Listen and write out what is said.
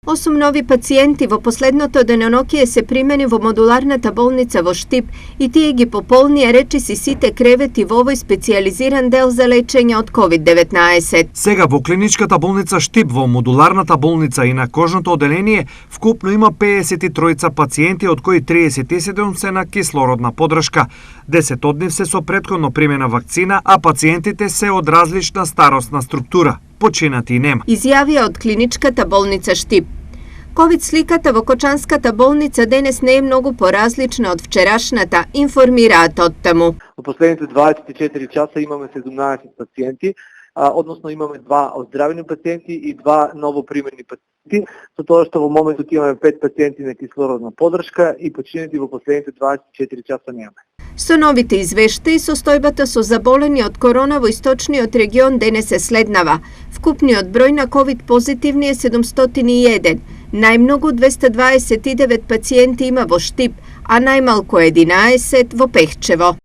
Осум нови пациенти во последното денонокие се примени во модуларната болница во Штип и тие ги пополнија речиси сите кревети во овој специјализиран дел за лечење од COVID-19. Сега во клиничката болница Штип, во модуларната болница и на кожното оделение, вкупно има 53 пациенти, од кои 37 се на кислородна подршка. 10 од нив се со претходно примена вакцина, а пациентите се од различна старосна структура. Починати нема. Изјавија од клиничката болница Штип. Ковид сликата во Кочанската болница денес не е многу поразлична од вчерашната, информираат од таму. Во последните 24 часа имаме 17 пациенти, односно имаме 2 оздравени пациенти и 2 новопримени пациенти, со тоа што во моментот имаме 5 пациенти на кислородна подршка и починати во последните 24 часа немаме. Со новите извештаи, состојбата со заболени од корона во источниот регион денес е следнава. Вкупниот број на ковид позитивни е 701. Најмногу 229 пациенти има во Штип, а најмалку 11 во Пехчево.